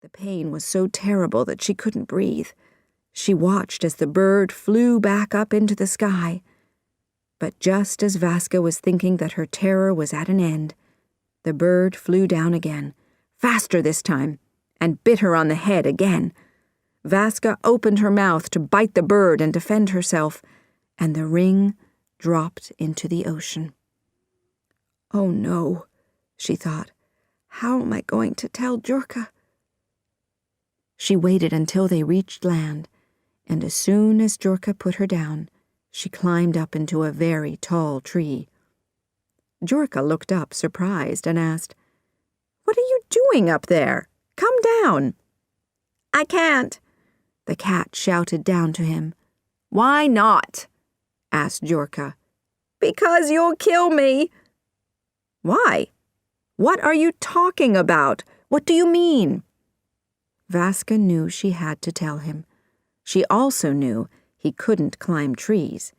The pain was so terrible that she couldn't breathe. She watched as the bird flew back up into the sky. But just as Vaska was thinking that her terror was at an end, the bird flew down again, faster this time, and bit her on the head again. Vaska opened her mouth to bite the bird and defend herself, and the ring dropped into the ocean. "Oh no," she thought. "How am I going to tell Jurka?" She waited until they reached land, and as soon as Jurka put her down, she climbed up into a very tall tree. Jurka looked up, surprised, and asked, "What are you doing up there? Come down." "I can't," the cat shouted down to him. "Why not?" asked Jurka. "Because you'll kill me." "Why? What are you talking about? What do you mean?" Vaska knew she had to tell him. She also knew he couldn't climb trees,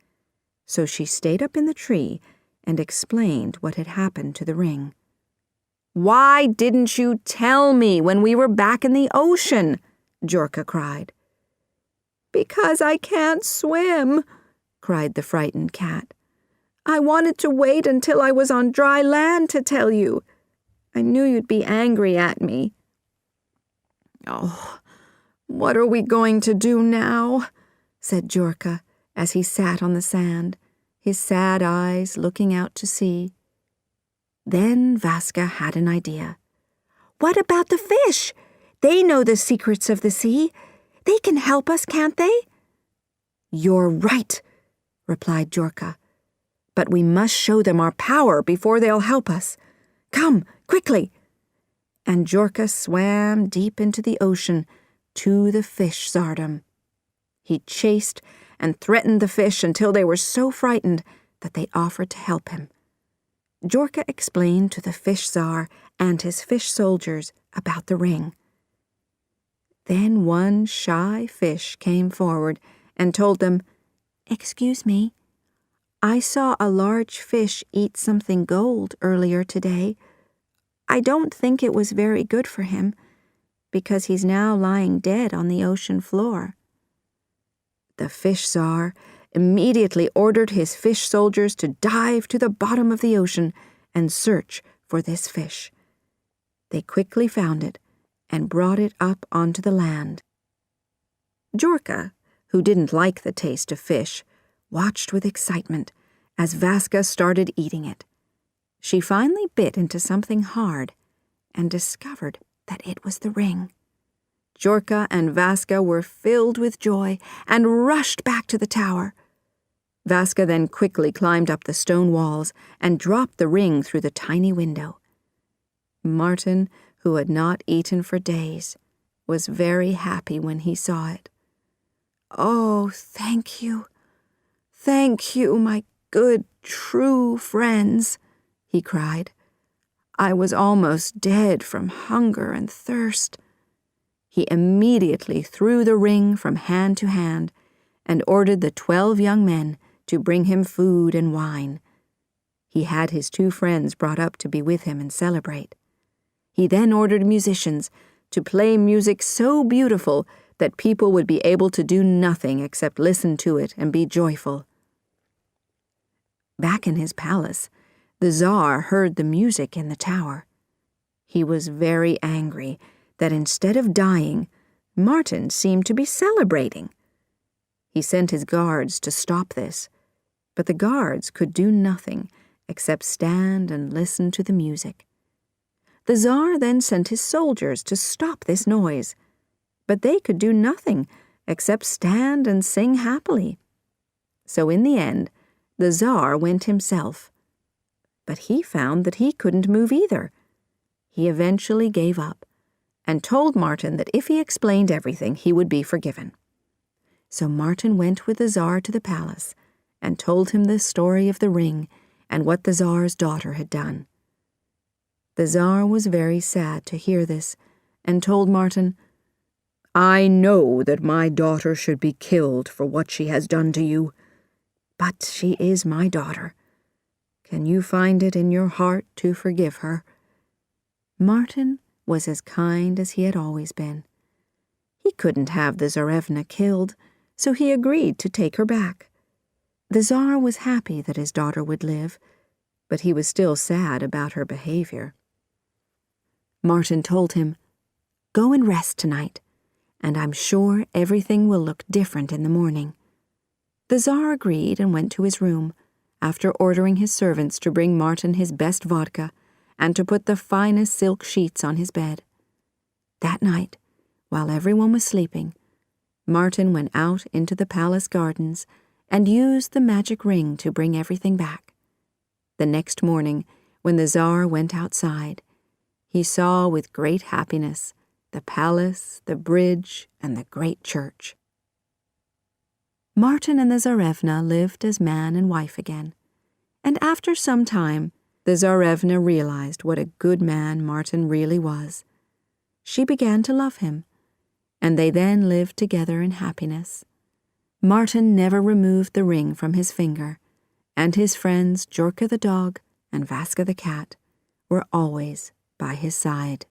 so she stayed up in the tree and explained what had happened to the ring. "Why didn't you tell me when we were back in the ocean?" Jurka cried. "Because I can't swim," cried the frightened cat. "I wanted to wait until I was on dry land to tell you. I knew you'd be angry at me." "Oh, what are we going to do now?" said Jurka as he sat on the sand, his sad eyes looking out to sea. Then Vaska had an idea. "What about the fish? They know the secrets of the sea. They can help us, can't they?" "You're right," replied Jurka. "But we must show them our power before they'll help us. Come, quickly." And Jurka swam deep into the ocean to the fish tsardom. He chased and threatened the fish until they were so frightened that they offered to help him. Jurka explained to the fish tsar and his fish soldiers about the ring. Then one shy fish came forward and told them, "Excuse me, I saw a large fish eat something gold earlier today. I don't think it was very good for him, because he's now lying dead on the ocean floor." The fish tsar immediately ordered his fish soldiers to dive to the bottom of the ocean and search for this fish. They quickly found it and brought it up onto the land. Jurka, who didn't like the taste of fish, watched with excitement as Vaska started eating it. She finally bit into something hard and discovered that it was the ring. Jurka and Vaska were filled with joy and rushed back to the tower. Vaska then quickly climbed up the stone walls and dropped the ring through the tiny window. Martin, who had not eaten for days, was very happy when he saw it. "Oh, thank you, my good, true friends," he cried. "I was almost dead from hunger and thirst." He immediately threw the ring from hand to hand and ordered the 12 young men to bring him food and wine. He had his 2 friends brought up to be with him and celebrate. He then ordered musicians to play music so beautiful that people would be able to do nothing except listen to it and be joyful. Back in his palace, the Tsar heard the music in the tower. He was very angry that instead of dying, Martin seemed to be celebrating. He sent his guards to stop this, but the guards could do nothing except stand and listen to the music. The Tsar then sent his soldiers to stop this noise, but they could do nothing except stand and sing happily. So in the end, the Tsar went himself. But he found that he couldn't move either. He eventually gave up and told Martin that if he explained everything, he would be forgiven. So Martin went with the Tsar to the palace and told him the story of the ring and what the Tsar's daughter had done. The Tsar was very sad to hear this and told Martin, "I know that my daughter should be killed for what she has done to you, but she is my daughter. Can you find it in your heart to forgive her?" Martin was as kind as he had always been. He couldn't have the Tsarevna killed, so he agreed to take her back. The Tsar was happy that his daughter would live, but he was still sad about her behavior. Martin told him, "Go and rest tonight, and I'm sure everything will look different in the morning." The Tsar agreed and went to his room, after ordering his servants to bring Martin his best vodka and to put the finest silk sheets on his bed. That night, while everyone was sleeping, Martin went out into the palace gardens and used the magic ring to bring everything back. The next morning, when the Tsar went outside, he saw with great happiness the palace, the bridge, and the great church. Martin and the Tsarevna lived as man and wife again, and after some time, the Tsarevna realized what a good man Martin really was. She began to love him, and they then lived together in happiness. Martin never removed the ring from his finger, and his friends Jorka the dog and Vaska the cat were always by his side.